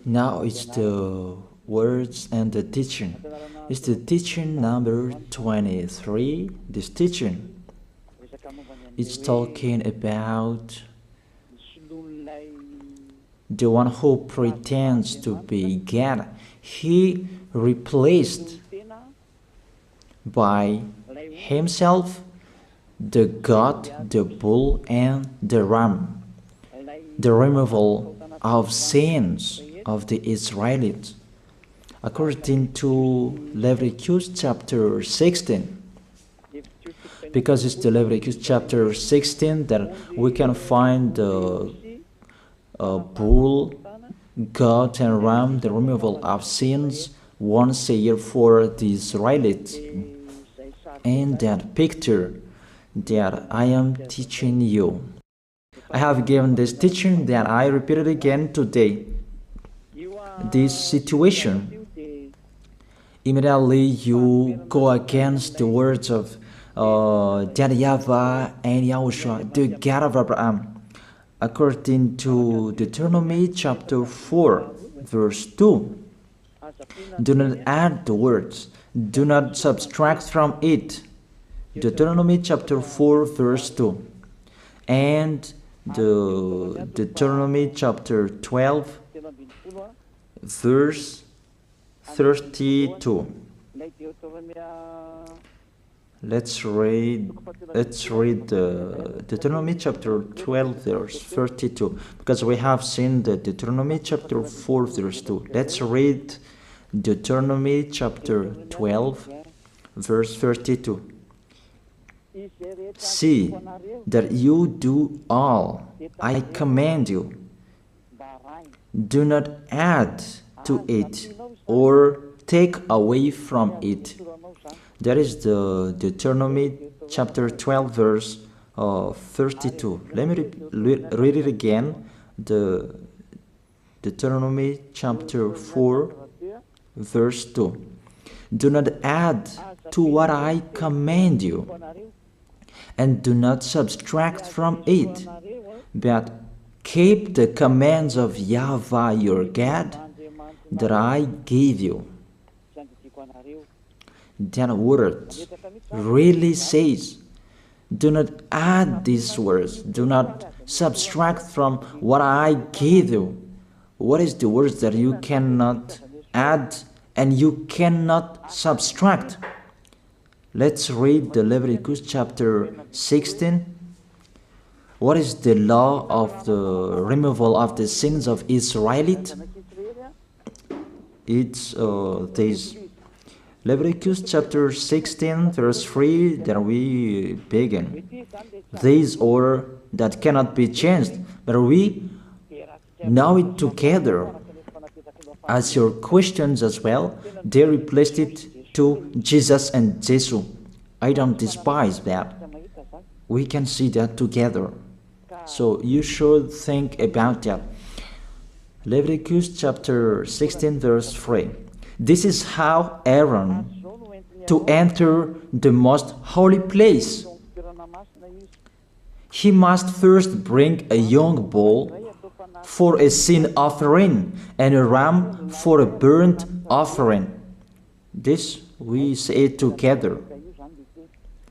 Now it's the words and the teaching. It's the teaching number 23. This teaching, it's talking about the one who pretends to be God. He replaced by himself the goat, the bull, and the ram. The removal of sins of the Israelites. According to Leviticus chapter 16, because it's the Leviticus chapter 16 that we can find the bull, goat, and ram, the removal of sins once a year for the Israelites. And that picture that I am teaching you, I have given this teaching that I repeated again today. This situation, immediately you go against the words of YAHVAH and YAHOSHUAH, the God of Abraham. According to Deuteronomy chapter 4, verse 2, do not add the words, do not subtract from it. Deuteronomy chapter 4, verse 2. And the Deuteronomy chapter 12, verse 32. Let's read the Deuteronomy chapter 12, verse 32, because we have seen the Deuteronomy chapter 4, verse 2. Let's read Deuteronomy chapter 12, verse 32. See that you do all I command you. Do not add to it or take away from it. That is the Deuteronomy chapter 12, verse 32. Let me read it again. The Deuteronomy chapter 4, verse 2. Do not add to what I command you, and do not subtract from it, but keep the commands of YAHVAH your God that I gave you. That word really says, do not add these words, do not subtract from what I gave you. What is the words that you cannot add and you cannot subtract? Let's read the Leviticus chapter 16. What is the law of the removal of the sins of Israelites? It's this. Leviticus chapter 16, verse 3, that we begin. These order that cannot be changed, but we know it together. As your questions as well, they replaced it to Jesus and Jesus. I don't despise that. We can see that together. So you should think about that. Leviticus chapter 16, verse 3. This is how Aaron to enter the most holy place. He must first bring a young bull for a sin offering and a ram for a burnt offering. This we say together.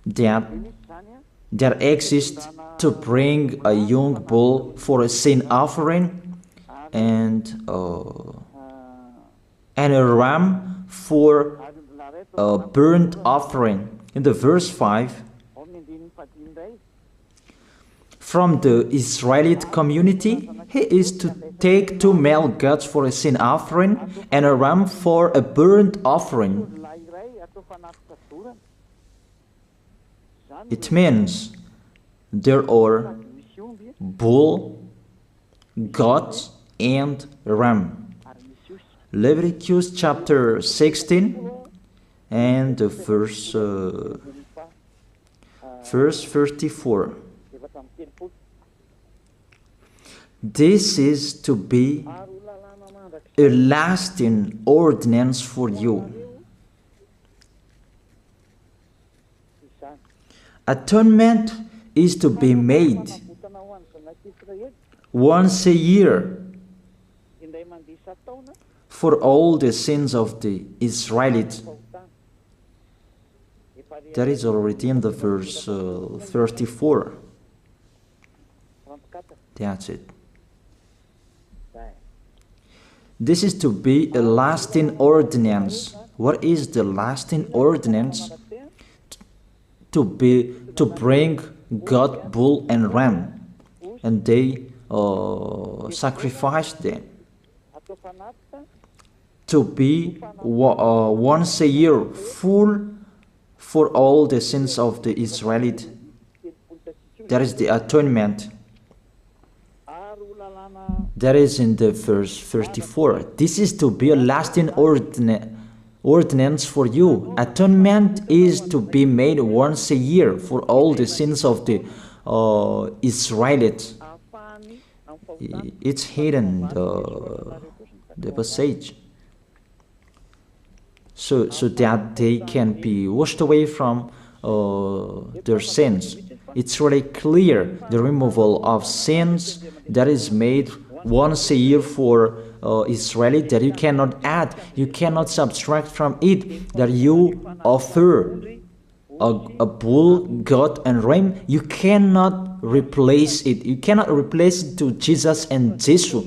That exists to bring a young bull for a sin offering and a ram for a burnt offering. In the verse 5, from the Israelite community, he is to take 2 male goats for a sin offering and a ram for a burnt offering. It means there are bull, goat, and ram. Leviticus chapter 16 and the verse 34. This is to be a lasting ordinance for you. Atonement is to be made once a year for all the sins of the Israelites. That is already in the verse 34. That's it. This is to be a lasting ordinance. What is the lasting ordinance? To bring God, bull and ram, and they sacrificed them. To be once a year full for all the sins of the Israelites. That is the atonement. That is in the verse 34. This is to be a lasting ordinance for you. Atonement is to be made once a year for all the sins of the Israelites. It's hidden, the passage. So that they can be washed away from their sins. It's really clear, the removal of sins that is made once a year for Israeli, that you cannot add, you cannot subtract from it, that you offer a bull, goat and ram, you cannot replace it. You cannot replace it to Jesus and Jesus.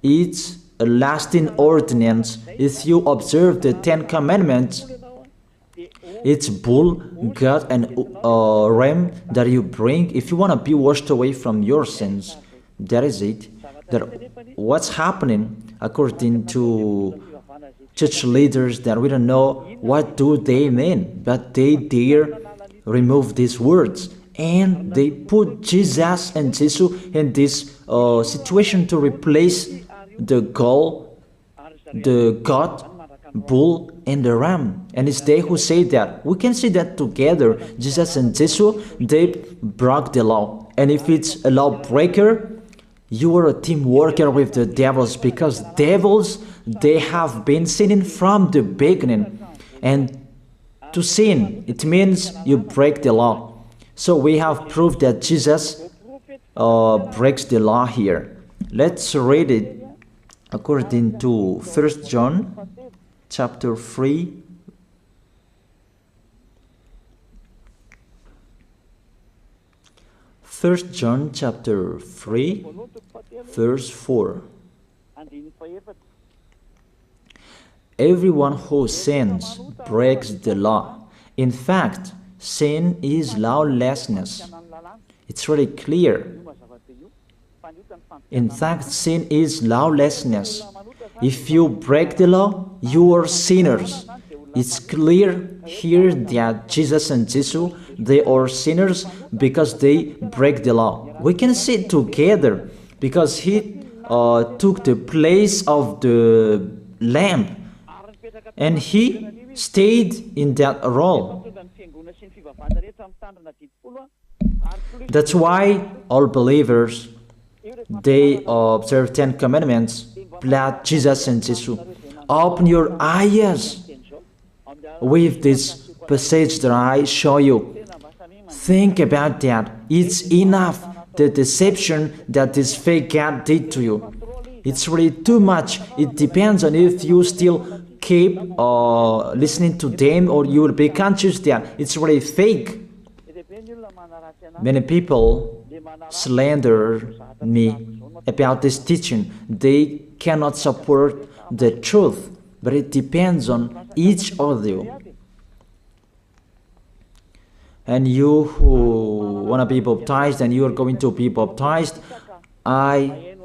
It's a lasting ordinance. If you observe the 10 Commandments, it's bull, goat and ram that you bring if you want to be washed away from your sins. That is it. That what's happening according to church leaders, that we don't know what do they mean, but they dare remove these words and they put Jesus and Jesus in this situation to replace the God, bull and the ram. And it's they who say that. We can see that together, Jesus and Jesus, they broke the law. And if it's a lawbreaker, you are a team worker with the devils, because devils, they have been sinning from the beginning. And to sin, it means you break the law. So we have proof that Jesus breaks the law here. Let's read it according to 1 John chapter 3. First John chapter 3, verse 4. Everyone who sins breaks the law. In fact, sin is lawlessness. It's really clear. In fact, sin is lawlessness. If you break the law, you are sinners. It's clear here that Jesus and Jesus, they are sinners because they break the law. We can see it together because he took the place of the lamb and he stayed in that role. That's why all believers, they observe 10 commandments, blood, Jesus and Jesus. Open your eyes with this passage that I show you. Think about that. It's enough, the deception that this fake God did to you. It's really too much. It depends on if you still keep listening to them, or you will be conscious that it's really fake. Many people slander me about this teaching. They cannot support the truth, but it depends on each of you. And you who want to be baptized, and you are going to be baptized, I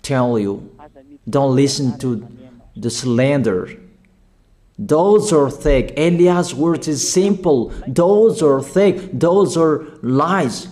tell you, don't listen to the slander. Those are fake. Eliah's words is simple. Those are fake. Those are lies.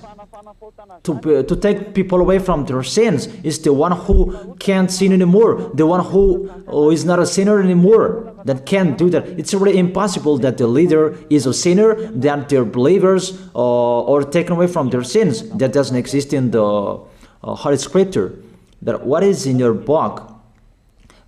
To take people away from their sins is the one who can't sin anymore. The one who is not a sinner anymore, that can't do that. It's really impossible that the leader is a sinner, that their believers are taken away from their sins. That doesn't exist in the Holy Scripture. That what is in your book?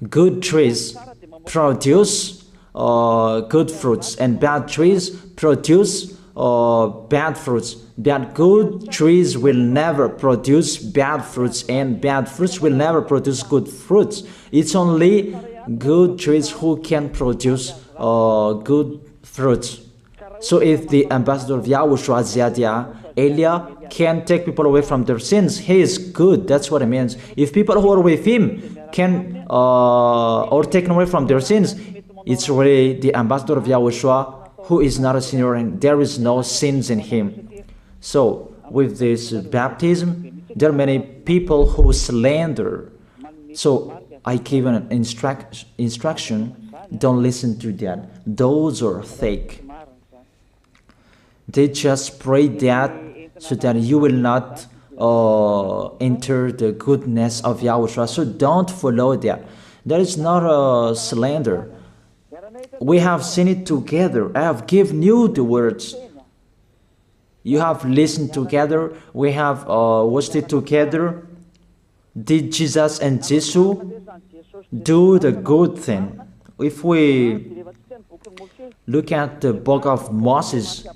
Good trees produce good fruits, and bad trees produce bad fruits. That good trees will never produce bad fruits, and bad fruits will never produce good fruits. It's only good trees who can produce good fruits. So if the ambassador of Yahushua, Zadiah, Elia, can take people away from their sins, he is good. That's what it means. If people who are with him can or taken away from their sins, it's really the ambassador of Yahushua who is not a sinner, and there is no sins in him. So with this baptism, there are many people who slander. So I give an instruction, don't listen to that. Those are fake. They just pray that so that you will not enter the goodness of Yahushua. So don't follow that. That is not a slander. We have seen it together. I have given you the words. You have listened together. We have watched it together. Did Jesus and Jesus do the good thing? If we look at the book of Moses,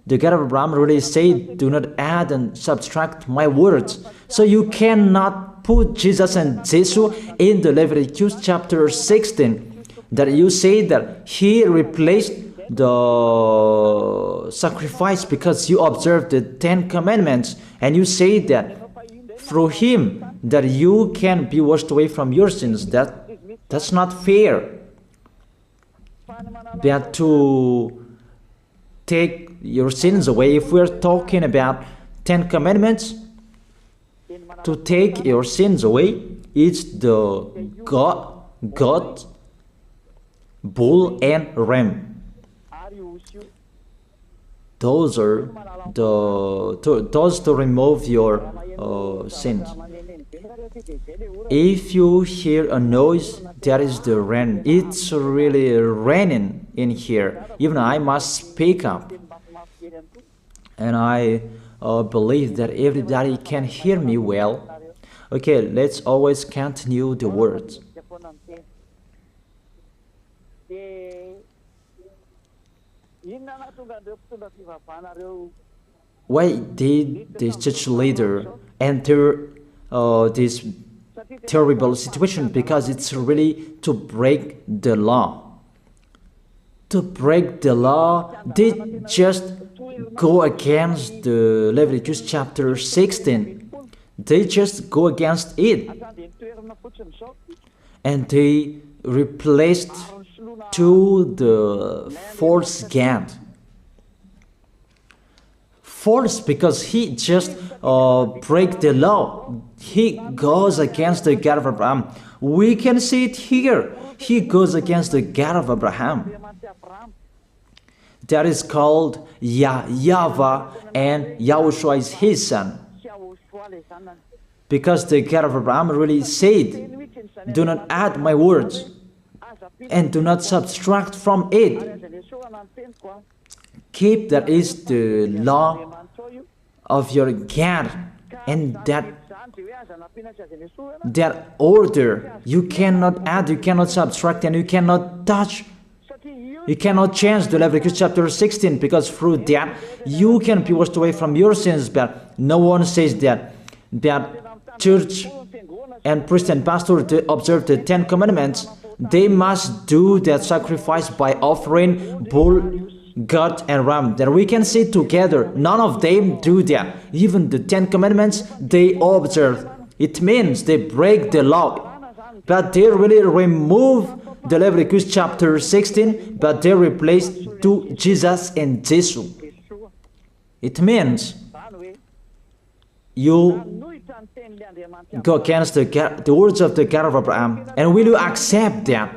the God of Abraham really said, do not add and subtract my words. So you cannot put Jesus and Jesus in the Leviticus chapter 16. That you say that he replaced the sacrifice because you observed the 10 commandments, and you say that through him that you can be washed away from your sins. That's not fair. That to take your sins away, if we're talking about 10 commandments, to take your sins away, it's the God, bull and ram. Those are those to remove your sins. If you hear a noise, that is the rain. It's really raining in here. Even I must speak up, and I believe that everybody can hear me well. Okay, let's always continue the words. Why did this church leader enter this terrible situation? Because it's really to break the law. To break the law, they just go against the Leviticus chapter 16. They just go against it. And they replaced to the false God. False because he just break the law. He goes against the God of Abraham. We can see it here. He goes against the God of Abraham. That is called YAHVAH, and YAHOSHUAH is his son. Because the God of Abraham really said, do not add my words and do not subtract from it. Keep, that is the law of your God, and that order. You cannot add, you cannot subtract, and you cannot touch. You cannot change the Leviticus chapter 16, because through that you can be washed away from your sins. But no one says that church and priest and pastor to observe the 10 commandments, they must do that sacrifice by offering bull, goat and ram. That we can see together, none of them do that. Even the 10 commandments they observe. It means they break the law, but they really remove the Leviticus chapter 16, but they replace to Jesus and Jesus. It means you go against the words of the God of Abraham. And will you accept that?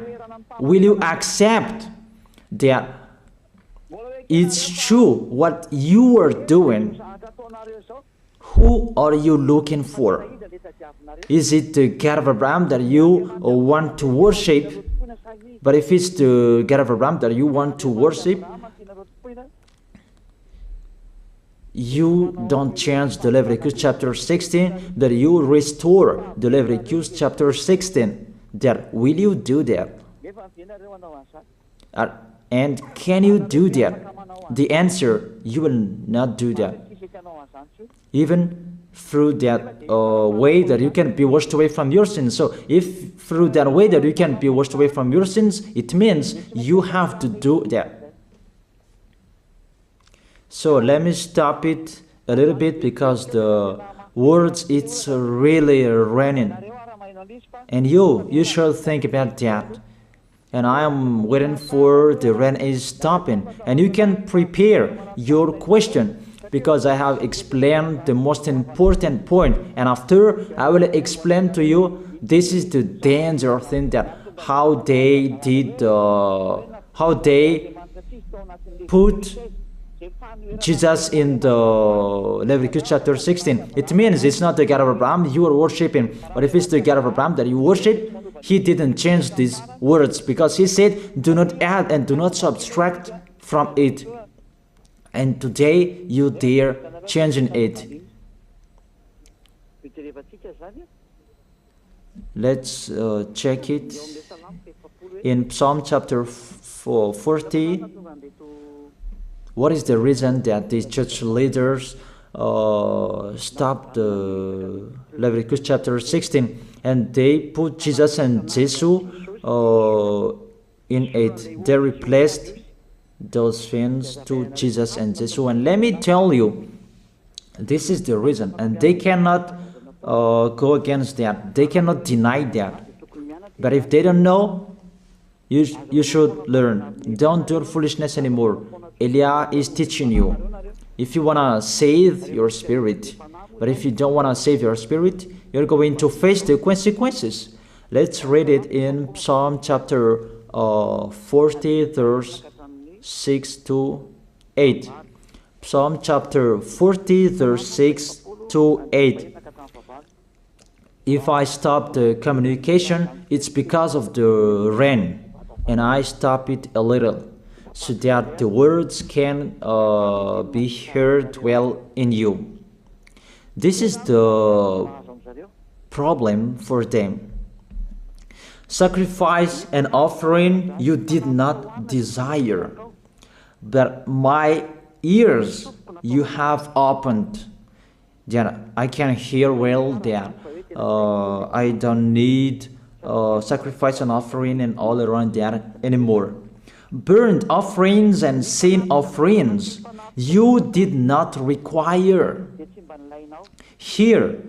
Will you accept that it's true what you are doing? Who are you looking for? Is it the God of Abraham that you want to worship? But if it's the God of Abraham that you want to worship, you don't change the Leviticus chapter 16, that you restore the Leviticus chapter 16. That will you do that? And can you do that? the answer, you will not do that. Even through that way that you can be washed away from your sins. So if through that way that you can be washed away from your sins, it means you have to do that. So let me stop it a little bit because the words, it's really raining. And you should think about that. And I am waiting for the rain is stopping. And you can prepare your question because I have explained the most important point. And after, I will explain to you, this is the danger thing that how they did, how they put Jesus in the Leviticus chapter 16. It means it's not the God of Abraham you are worshiping, but if it's the God of Abraham that you worship, he didn't change these words because he said, do not add and do not subtract from it. And today you dare changing it. Let's check it in Psalm chapter 40. What is the reason that these church leaders stopped the Leviticus chapter 16 and they put Jesus and Jesus in it? They replaced those things to Jesus and Jesus. And let me tell you, this is the reason. And they cannot go against that. They cannot deny that. But if they don't know, you should learn. Don't do foolishness anymore. Elia is teaching you. If you want to save your spirit, but if you don't want to save your spirit, you're going to face the consequences. Let's read it in Psalm chapter 40, verse 6 to 8. Psalm chapter 40, verse 6 to 8. If I stop the communication, it's because of the rain, and I stop it a little, so that the words can be heard well in you. This is the problem for them. Sacrifice and offering you did not desire, but my ears you have opened, that I can hear well that I don't need sacrifice and offering and all around that anymore. Burnt offerings and sin offerings you did not require. Here,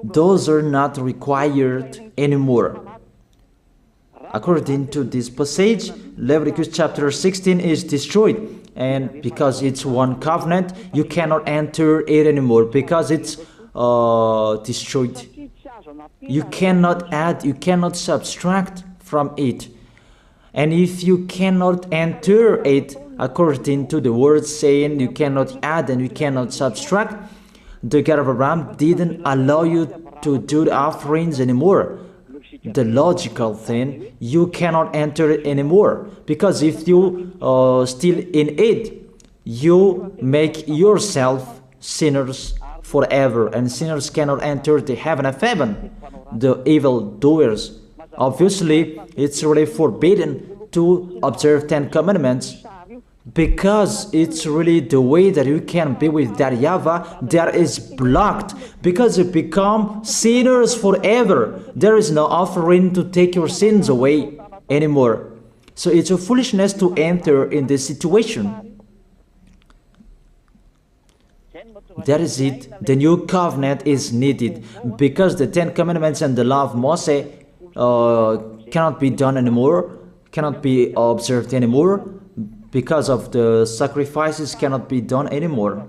those are not required anymore. According to this passage, Leviticus chapter 16 is destroyed, and because it's one covenant, you cannot enter it anymore because it's destroyed. You cannot add, you cannot subtract from it. And if you cannot enter it according to the word saying you cannot add and you cannot subtract, the God of Abraham didn't allow you to do the offerings anymore. The logical thing, you cannot enter it anymore, because if you still in it, you make yourself sinners forever, and sinners cannot enter the heaven of heaven, the evil doers. Obviously, it's really forbidden to observe 10 commandments, because it's really the way that you can be with that YAHVAH that is blocked, because you become sinners forever. There is no offering to take your sins away anymore. So it's a foolishness to enter in this situation. That is it. The new covenant is needed, because the 10 commandments and the law of Moses cannot be done anymore, cannot be observed anymore, because of the sacrifices cannot be done anymore.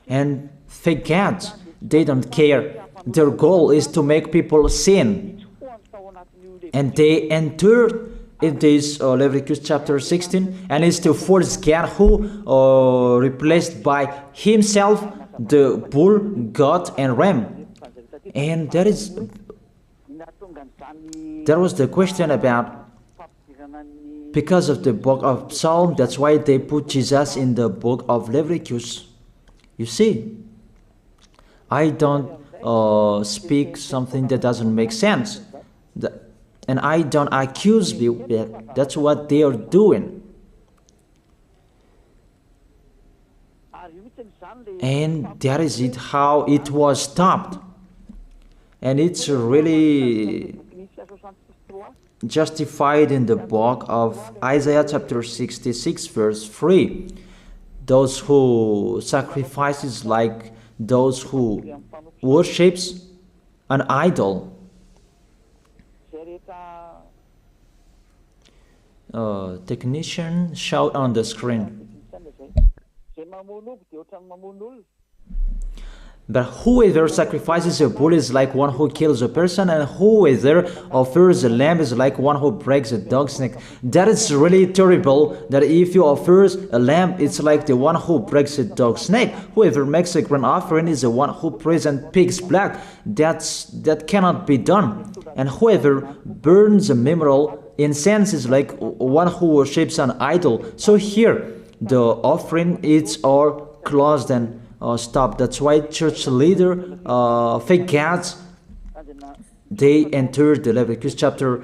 And fake gods, they don't care. Their goal is to make people sin. And they entered in this Leviticus chapter 16, and it's to force God who replaced by himself the bull, goat, and ram. And there was the question about, because of the book of Psalm, that's why they put Jesus in the book of Leviticus. You see, I don't speak something that doesn't make sense. And I don't accuse you that that's what they are doing. And that is it, how it was stopped. And it's really justified in the book of Isaiah chapter 66 verse 3. Those who sacrifices like those who worships an idol. Technician, shout on the screen. But whoever sacrifices a bull is like one who kills a person, and whoever offers a lamb is like one who breaks a dog's neck. That is really terrible, that if you offer a lamb, it's like the one who breaks a dog's neck. Whoever makes a grain offering is the one who presents pig's blood. That cannot be done. And whoever burns a memorial incense is like one who worships an idol. So here, the offering is all closed and stop. That's why church leader, fake gods, they entered the Leviticus chapter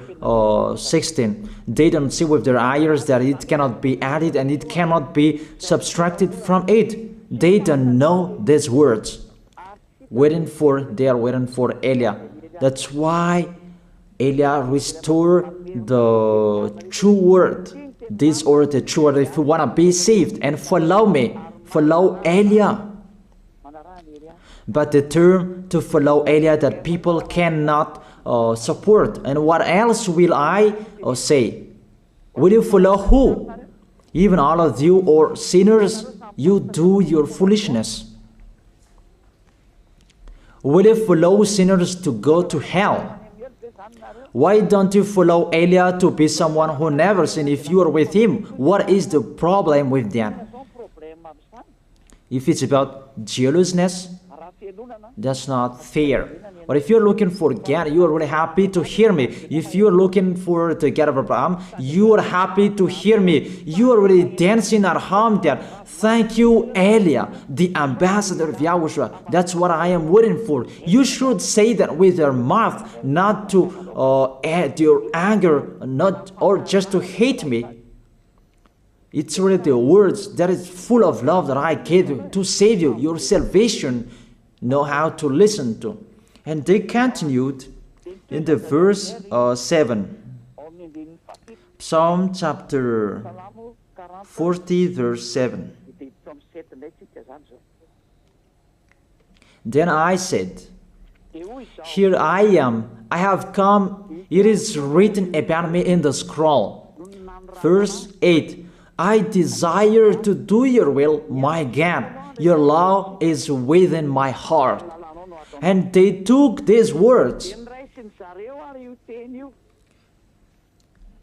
16. They don't see with their eyes that it cannot be added and it cannot be subtracted from it. They don't know these words. They are waiting for Elia. That's why Elia restored the true word. This word, the true word. If you want to be saved and follow me, follow Elia. But the term to follow Elia that people cannot support. And what else will I say? Will you follow who? Even all of you or sinners, you do your foolishness. Will you follow sinners to go to hell? Why don't you follow Elia to be someone who never sinned if you are with him? What is the problem with them? If it's about jealousness, that's not fair. But if you're looking for God, you are really happy to hear me. If you're looking for the God of Abraham, you are happy to hear me. You are really dancing at home there. Thank you, Elia, the ambassador of Yahushua. That's what I am waiting for. You should say that with your mouth, not to add your anger, not or just to hate me. It's really the words that is full of love that I gave you to save you, your salvation. Know how to listen to. And they continued in the verse 7. Psalm chapter 40 verse 7. Then I said, here I am, I have come, it is written about me in the scroll. Verse 8. I desire to do your will, my God. Your law is within my heart. And they took these words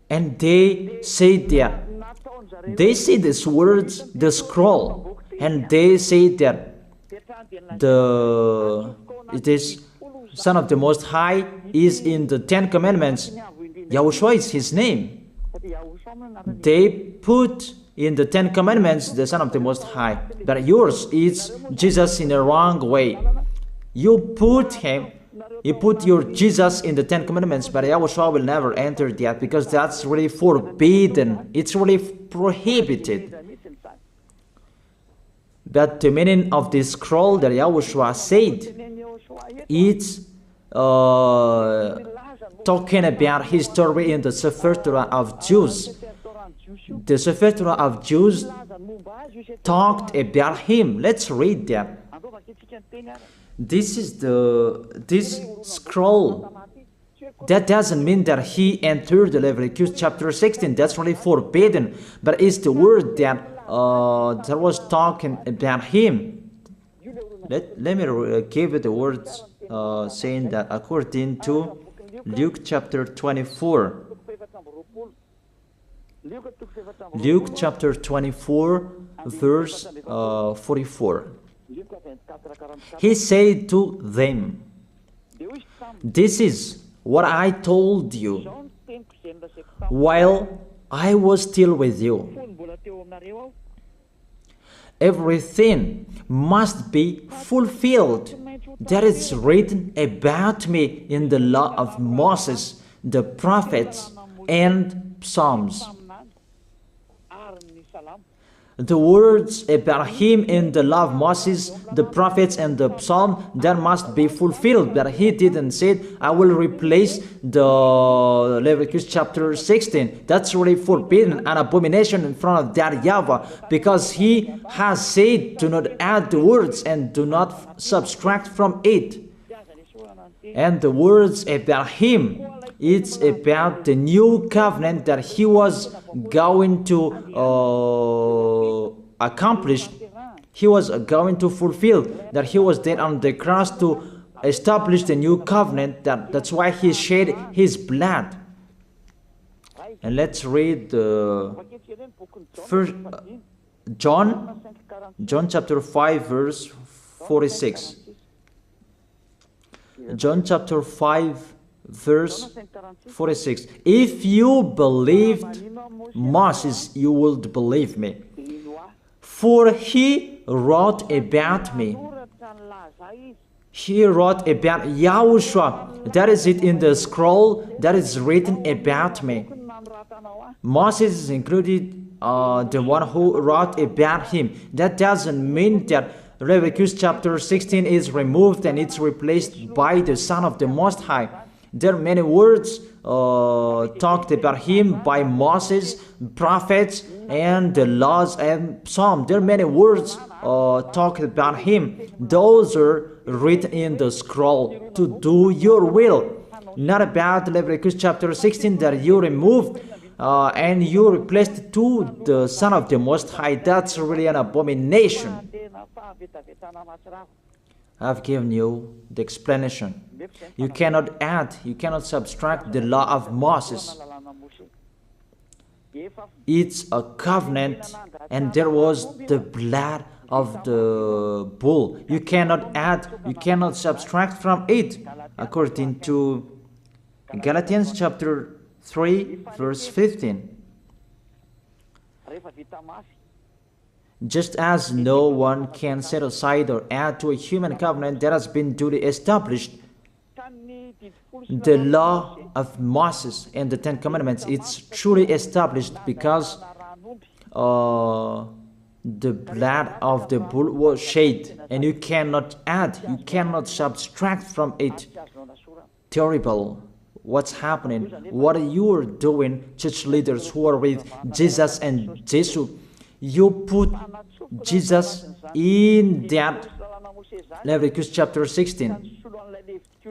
and they said that they see these words, the scroll, and they say that it is Son of the Most High is in the 10 Commandments. Yahushua is his name. They put in the 10 Commandments the Son of the Most High, but yours is Jesus in a wrong way. You put your Jesus in the 10 Commandments, but Yahushua will never enter that because that's really forbidden. It's really prohibited. But the meaning of this scroll that Yahushua said, it's talking about his story in the Sefer Torah of Jews. The Sefer Torah of Jews talked about him. Let's read that. This is this scroll. That doesn't mean that he entered the Leviticus chapter 16. That's really forbidden. But it's the word that was talking about him. Let me give you the words saying that according to Luke chapter 24. Luke chapter 24 verse 44. He said to them, this is what I told you while I was still with you. Everything must be fulfilled that is written about me in the law of Moses, the prophets, and Psalms. The words about him in the law of Moses, the prophets, and the psalm, that must be fulfilled. But he didn't say, I will replace the Leviticus chapter 16. That's really forbidden, an abomination in front of that YAHVAH, because he has said, do not add the words and do not subtract from it. And the words about him, it's about the new covenant that he was going to accomplish. He was going to fulfill, that he was dead on the cross to establish the new covenant. That's why he shed his blood. And let's read first John chapter 5 verse 46. John chapter 5 verse 46. If you believed Moses, you would believe me, for he wrote about me. He wrote about YAHOSHUAH. That is it in the scroll that is written about me. Moses is included, the one who wrote about him. That doesn't mean that Leviticus chapter 16 is removed and it's replaced by the Son of the Most High. There are many words talked about him by Moses, prophets, and the laws and psalm. There are many words talked about him. Those are written in the scroll to do your will. Not about Leviticus chapter 16 that you removed and you replaced to the Son of the Most High. That's really an abomination. I've given you the explanation. You cannot add, you cannot subtract the law of Moses. It's a covenant, and there was the blood of the bull. You cannot add, you cannot subtract from it, according to Galatians chapter 3 verse 15. Just as no one can set aside or add to a human covenant that has been duly established, the law of Moses and the Ten Commandments, it's truly established because the blood of the bull was shed, and you cannot add, you cannot subtract from it. Terrible. What's happening? What you are doing, church leaders who are with Jesus and Jesus? You put Jesus in that Leviticus chapter 16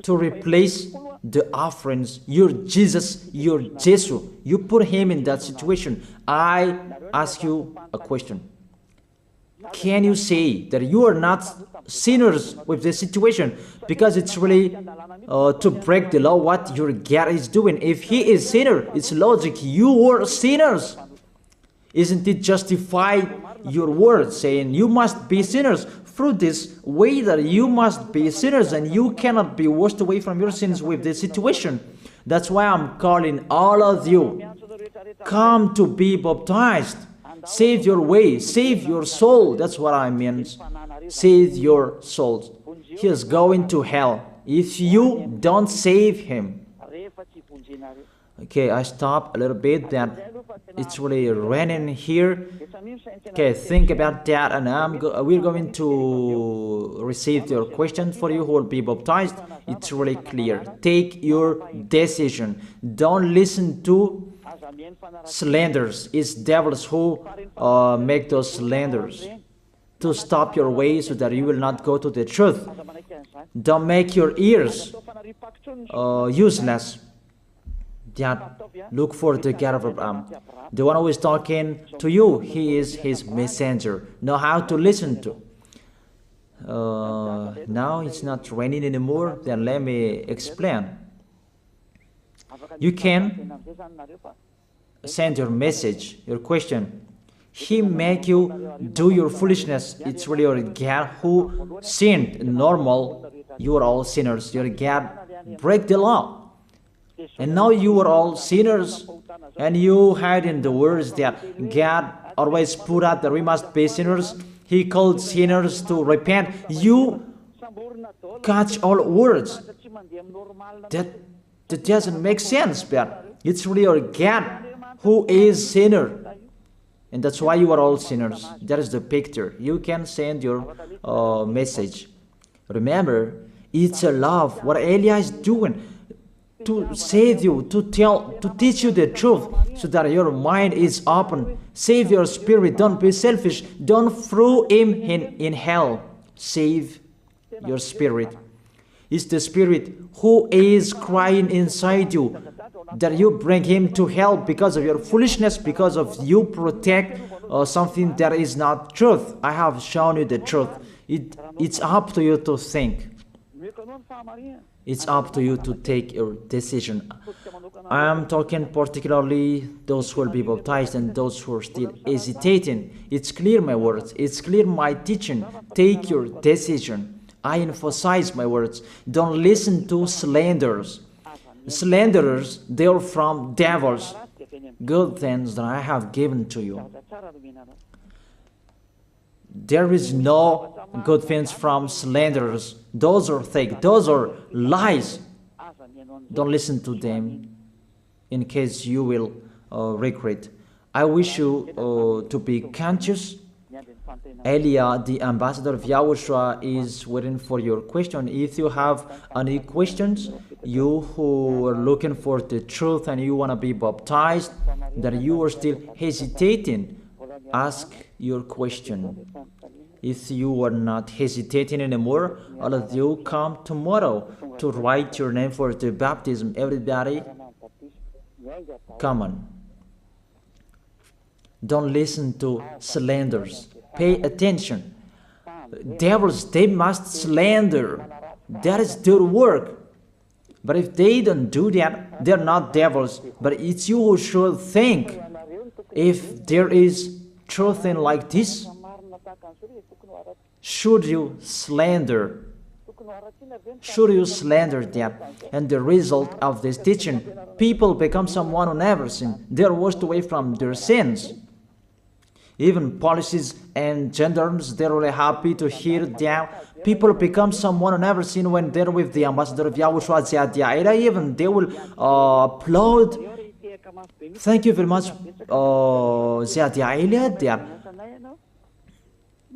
to replace the offerings. Your Jesus, your Jesus. You put him in that situation. I ask you a question. Can you say that you are not sinners with this situation? Because it's really to break the law what your God is doing. If he is sinner, it's logic. You are sinners. Isn't it justify your word saying you must be sinners? Through this way that you must be sinners and you cannot be washed away from your sins with this situation. That's why I'm calling all of you. Come to be baptized. Save your way. Save your soul. That's what I mean. Save your souls. He is going to hell if you don't save him. Okay, I stop a little bit. That it's really raining here. Okay, think about that, and we're going to receive your questions for you who will be baptized. It's really clear. Take your decision. Don't listen to slanders. It's devils who make those slanders to stop your way so that you will not go to the truth. Don't make your ears useless. That look for the God of Abraham. The one who is talking to you, he is his messenger. Know how to listen to. Now it's not raining anymore. Then let me explain. You can send your message, your question. He make you do your foolishness. It's really your God who sinned. Normal, you are all sinners. Your God break the law. And now you are all sinners, and you hide in the words that God always put out that we must be sinners. He called sinners to repent. You catch all words. That doesn't make sense, but it's really your God who is sinner. And that's why you are all sinners. That is the picture. You can send your message. Remember, it's a love. What Elia is doing to save you, to teach you the truth, so that your mind is open. Save your spirit. Don't be selfish. Don't throw him in hell. Save your spirit. It's the spirit who is crying inside you, that you bring him to hell because of your foolishness, because of you protect something that is not truth. I have shown you the truth. It's up to you to think. It's up to you to take your decision. I am talking particularly those who will be baptized and those who are still hesitating. It's clear my words. It's clear my teaching. Take your decision. I emphasize my words. Don't listen to slanderers. Slanderers, they are from devils. Good things that I have given to you. There is no good things from slanderers. Those are fake. Those are lies. Don't listen to them in case you will regret. I wish you to be conscious. Elia, the ambassador of Yahushua, is waiting for your question. If you have any questions, you who are looking for the truth and you want to be baptized, that you are still hesitating, ask your question. If you are not hesitating anymore, all of you come tomorrow to write your name for the baptism. Everybody, come on. Don't listen to slanders. Pay attention. Devils, they must slander. That is their work. But if they don't do that, they're not devils. But it's you who should think. If there is truth in like this, should you slander? Should you slander that? And the result of this teaching, people become someone who never sinned. They're washed away from their sins. Even policies and gendarmes, they're really happy to hear that. People become someone who never sinned when they're with the ambassador of Yahushua. Even they will applaud. Thank you very much, that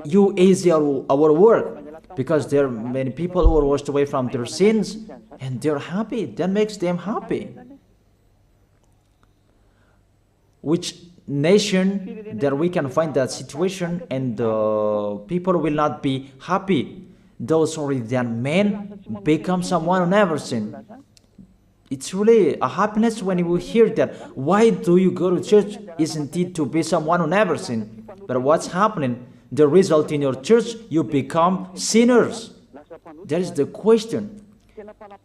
you easy our work, because there are many people who are washed away from their sins and they're happy. That makes them happy. Which nation that we can find that situation and people will not be happy? Those who read that men become someone who never sinned. It's really a happiness when you hear that. Why do you go to church? Isn't it to be someone who never sinned? But what's happening? The result in your church, you become sinners. That is the question.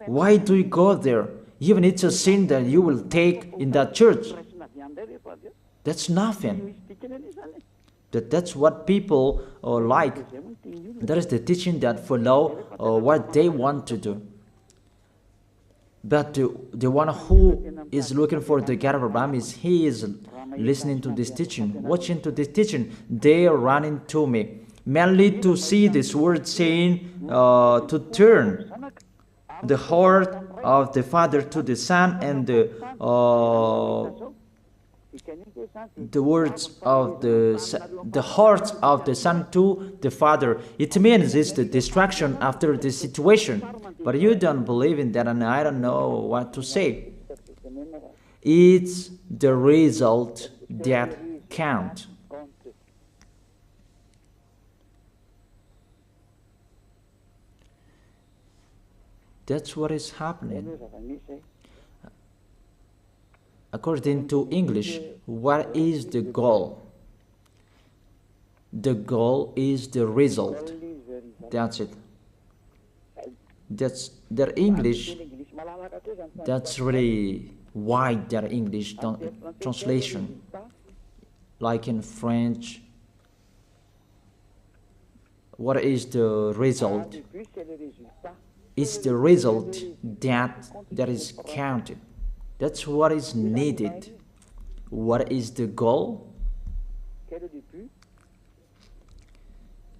Why do you go there? Even it's a sin that you will take in that church. That's nothing. That's what people like. That is the teaching that follow what they want to do. But the one who is looking for the God of Abraham, he is listening to this teaching, watching to this teaching. They are running to me, mainly to see this word saying to turn the heart of the Father to the Son, and the words of the heart of the Son to the Father. It means it's the distraction after the situation. But you don't believe in that, and I don't know what to say. It's the result that counts. That's what is happening. According to English, what is the goal? The goal is the result. That's it. That's their English. That's really wide, their English translation. Like in French, what is the result? It's the result that is counted. That's what is needed. What is the goal?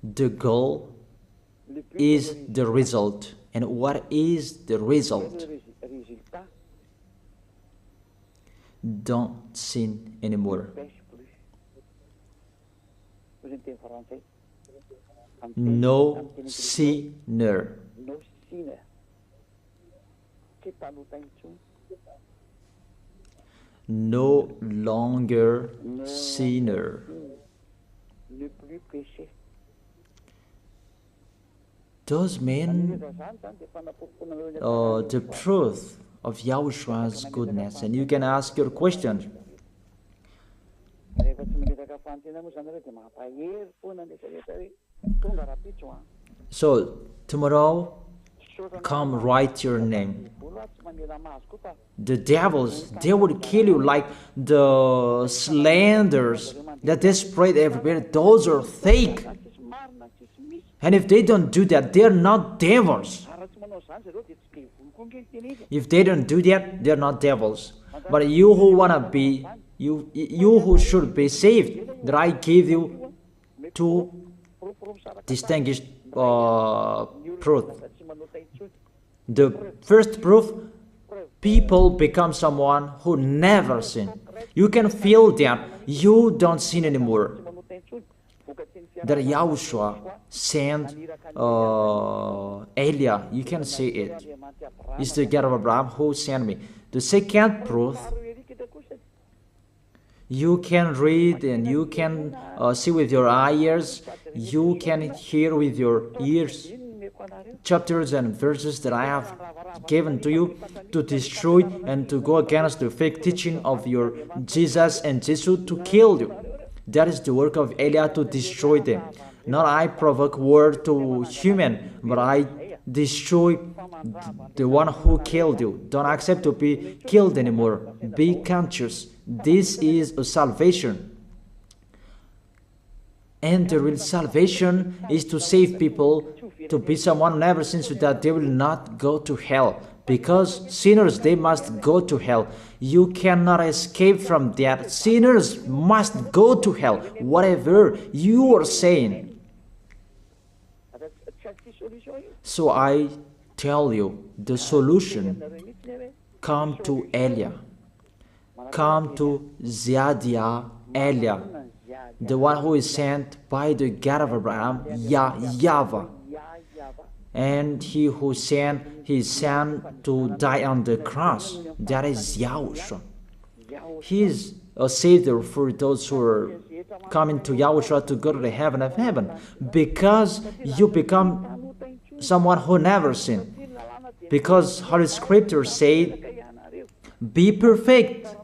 The goal is the result. And what is the result? Don't sin anymore. No sinner. No longer sinner. Those mean the truth of Yahoshua's goodness. And you can ask your question. So tomorrow, come write your name. The devils, they would kill you like the slanders that they spread everywhere. Those are fake. And if they don't do that, they're not devils. If they don't do that, they're not devils. But you who wanna be, you who should be saved, that I give you two distinguished proof. The first proof, people become someone who never sin. You can feel that you don't sin anymore. That Yahushua sent Elia, you can see it. It's the God of Abraham who sent me. The second proof, you can read and you can see with your ears, you can hear with your ears chapters and verses that I have given to you to destroy and to go against the fake teaching of your Jesus and Jesus to kill you. That is the work of Elia, to destroy them. Not I provoke war to human, but I destroy the one who killed you. Don't accept to be killed anymore. Be conscious. This is a salvation. And the real salvation is to save people, to be someone who never sins, so that they will not go to hell. Because sinners, they must go to hell. You cannot escape from that. Sinners must go to hell, whatever you are saying. So I tell you, the solution, come to Elia. Come to Ziadia Elia, the one who is sent by the God of Abraham, YAHVAH. And he who sent his son to die on the cross, that is Yahushua. He is a savior for those who are coming to Yahushua to go to the heaven of heaven, because you become someone who never sinned. Because Holy Scripture said, be perfect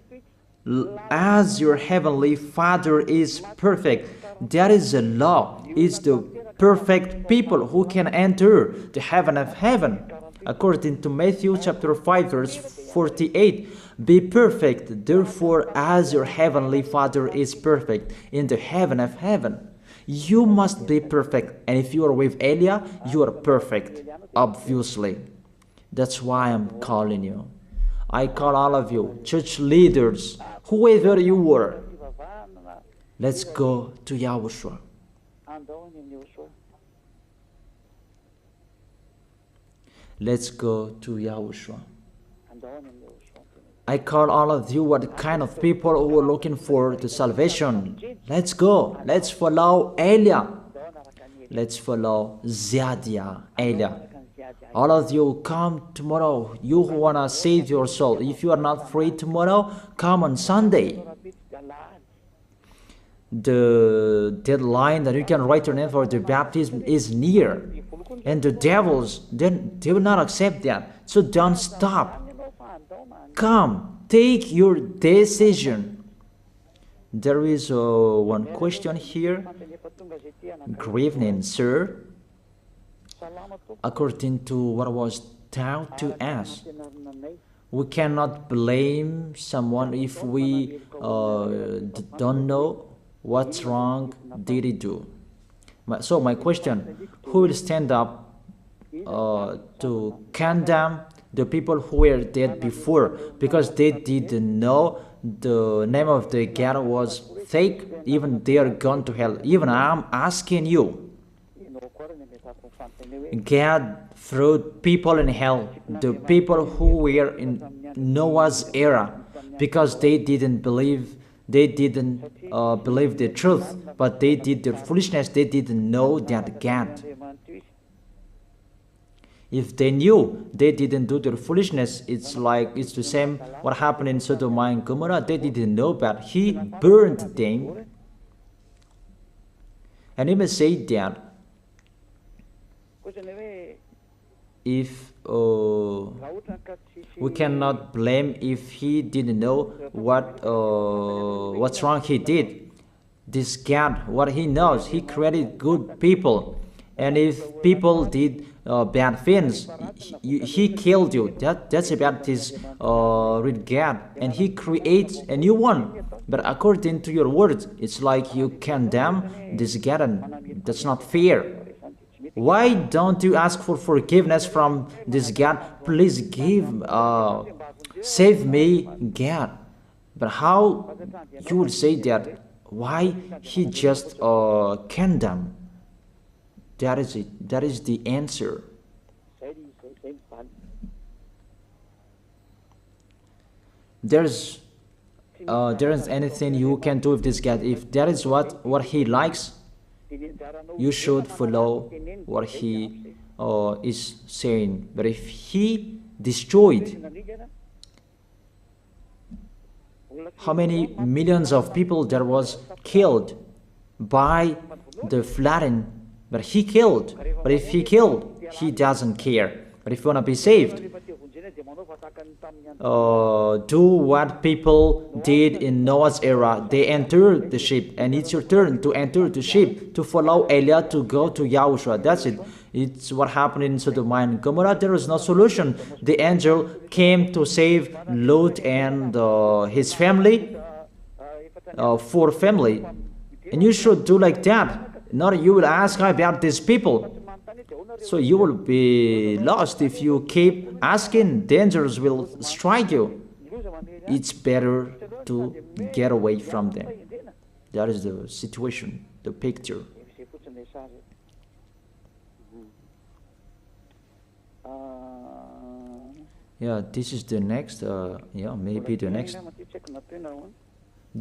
as your heavenly Father is perfect. That is the law. It's the perfect people who can enter the heaven of heaven. According to Matthew chapter 5 verse 48, be perfect, therefore, as your heavenly Father is perfect in the heaven of heaven. You must be perfect, and if you are with Elia, you are perfect, obviously. That's why I'm calling you. I call all of you, church leaders, whoever you were. Let's go to Yahushua. Let's go to Yahushua. I call all of you, what kind of people who are looking for the salvation. Let's go. Let's follow Elia. Let's follow Ziadia Elia. All of you, come tomorrow. You who want to save your soul. If you are not free tomorrow, come on Sunday. The deadline that you can write your name for the baptism is near. And the devils, they will not accept that. So don't stop. Come, take your decision. There is one question here. Good evening, sir. According to what was taught to us, we cannot blame someone if we don't know what's wrong did he do. So my question, who will stand up to condemn the people who were dead before because they didn't know the name of the God was fake? Even they are gone to hell. Even I'm asking you, God threw people in hell, the people who were in Noah's era, because they didn't believe They didn't believe the truth, but they did the foolishness. They didn't know that God. If they knew, they didn't do their foolishness. It's the same what happened in Sodom and Gomorrah. They didn't know, but He burned them. And even say that if we cannot blame if he didn't know what's wrong he did. This God, what He knows, He created good people, and if people did bad things, He killed you. That's about this real God, and He creates a new one. But according to your words, it's like you condemn this God, and that's not fair. Why don't you ask for forgiveness from this God? Please save me, God. But how you would say that? Why He just condemn? That is it. That is the answer. There isn't anything you can do with this God. If that is what He likes, you should follow what He is saying. But if He destroyed, how many millions of people there was killed by the flooding? But He killed. But if He killed, He doesn't care. But if you want to be saved, do what people did in Noah's era. They entered the ship, and it's your turn to enter the ship, to follow Elijah, to go to Yahushua. That's it. It's what happened in Sodom and Gomorrah. There is no solution. The angel came to save Lot and his family, for family. And you should do like that. Not you will ask about these people. So you will be lost if you keep asking. Dangers will strike you. It's better to get away from them. That is the situation, the picture. Yeah, this is the next, maybe the next.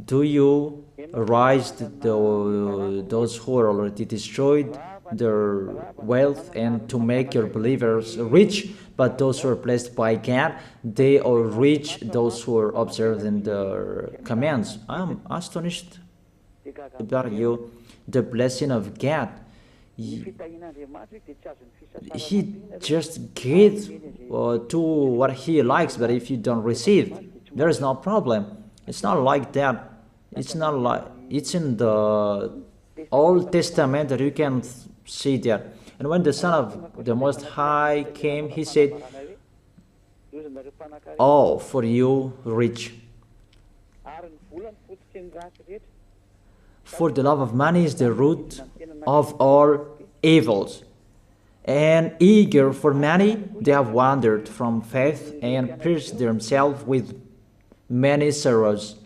Do you arise those who are already destroyed their wealth, and to make your believers rich, but those who are blessed by God, they are rich, those who are observing their commands. I'm astonished about you. The blessing of God, He just gives to what He likes, but if you don't receive, there is no problem. It's not like that. It's not like, it's in the Old Testament that you can see that. And when the Son of the Most High came, He said, "Oh, for you rich. For the love of money is the root of all evils. And eager for money, they have wandered from faith and pierced themselves with many sorrows."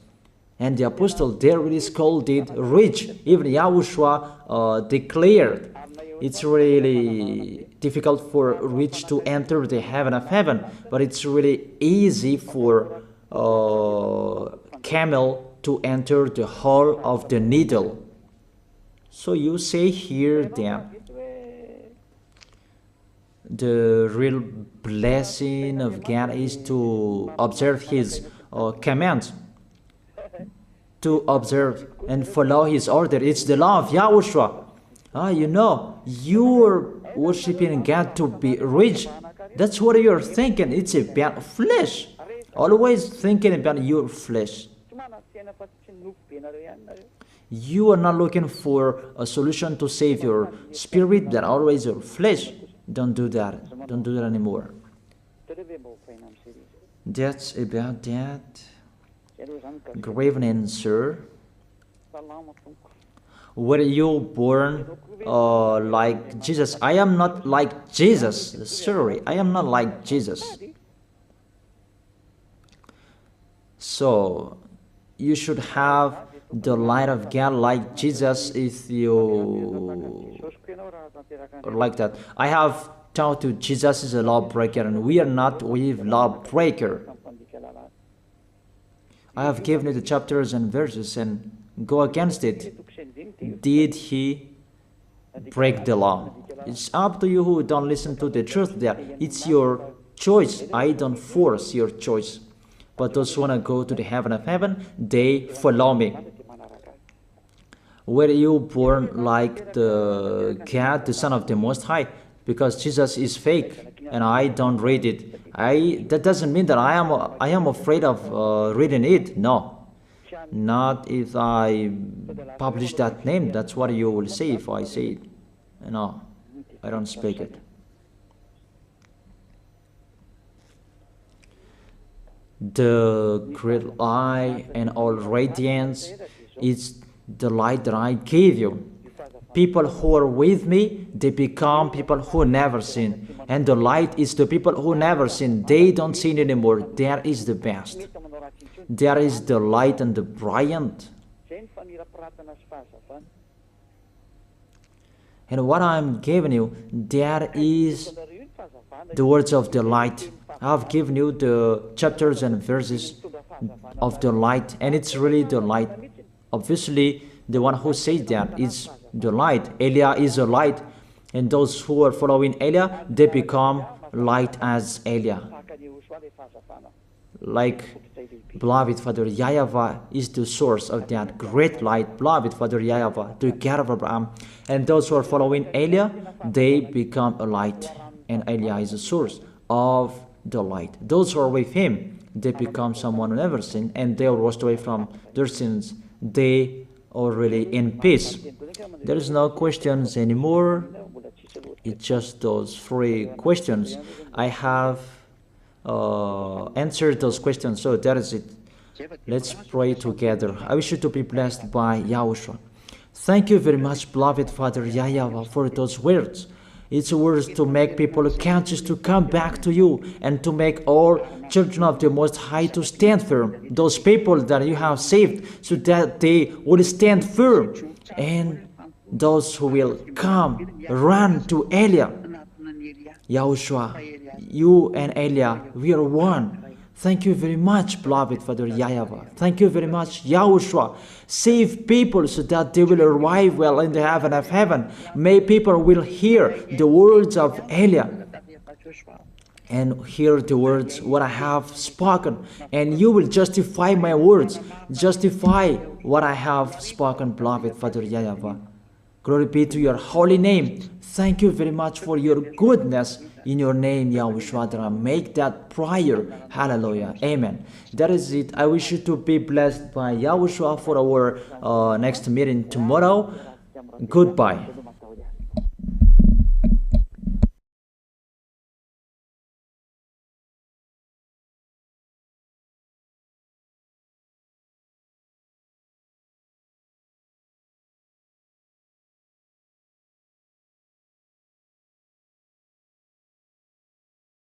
And the apostle there really called it rich. Even Yahushua declared it's really difficult for rich to enter the heaven of heaven, but it's really easy for camel to enter the hole of the needle. So you say here that the real blessing of God is to observe His commands, to observe and follow His order. It's the law of Yahushua. You're worshiping God to be rich. That's what you're thinking. It's about flesh. Always thinking about your flesh. You are not looking for a solution to save your spirit, but always your flesh. Don't do that. Don't do that anymore. That's about that. Good evening, sir. Were you born like Jesus? I am not like Jesus. Sorry, I am not like Jesus. So, you should have the light of God like Jesus if you are like that. I have taught you Jesus is a lawbreaker, and we are not with lawbreaker. I have given you the chapters and verses and go against it. Did he break the law? It's up to you who don't listen to the truth there. It's your choice. I don't force your choice. But those who want to go to the heaven of heaven, they follow me. Were you born like the God, the Son of the Most High? Because Jesus is fake and I don't read it. That doesn't mean that I am afraid of reading it. No. Not if I publish that name. That's what you will say if I say it. No, I don't speak it. The great light and all radiance is the light that I gave you. People who are with me, they become people who never sin. And the light is the people who never sin. They don't sin anymore. There is the best. There is the light and the brilliant. And what I'm giving you, there is the words of the light. I've given you the chapters and verses of the light, and it's really the light. Obviously, the one who says that is the light. Elia is a light, and those who are following Elia, they become light as Elia. Like beloved Father YAHVAH is the source of that great light. Beloved Father YAHVAH, the God of Abraham. And those who are following Elia, they become a light. And Elia is the source of the light. Those who are with him, they become someone who never sinned, and they are washed away from their sins. They are really in peace. There is no questions anymore. It's just those 3 questions. I have answered those questions, so that is it. Let's pray together. I wish you to be blessed by YAHOSHUAH. Thank you very much, beloved Father YAHVAH, for those words. It's words to make people conscious to come back to you and to make all children of the Most High to stand firm. Those people that you have saved, so that they will stand firm. And those who will come, run to Elia. YAHOSHUAH, you and Elia, we are one. Thank you very much, beloved Father YAHVAH. Thank you very much, YAHOSHUAH. Save people so that they will arrive well in the heaven of heaven. May people will hear the words of Elia and hear the words what I have spoken. And you will justify my words. Justify what I have spoken, beloved Father YAHVAH. Glory be to your holy name. Thank you very much for your goodness. In your name, YAHOSHUAH, that I make that prayer. Hallelujah. Amen. That is it. I wish you to be blessed by YAHOSHUAH for our next meeting tomorrow. Goodbye.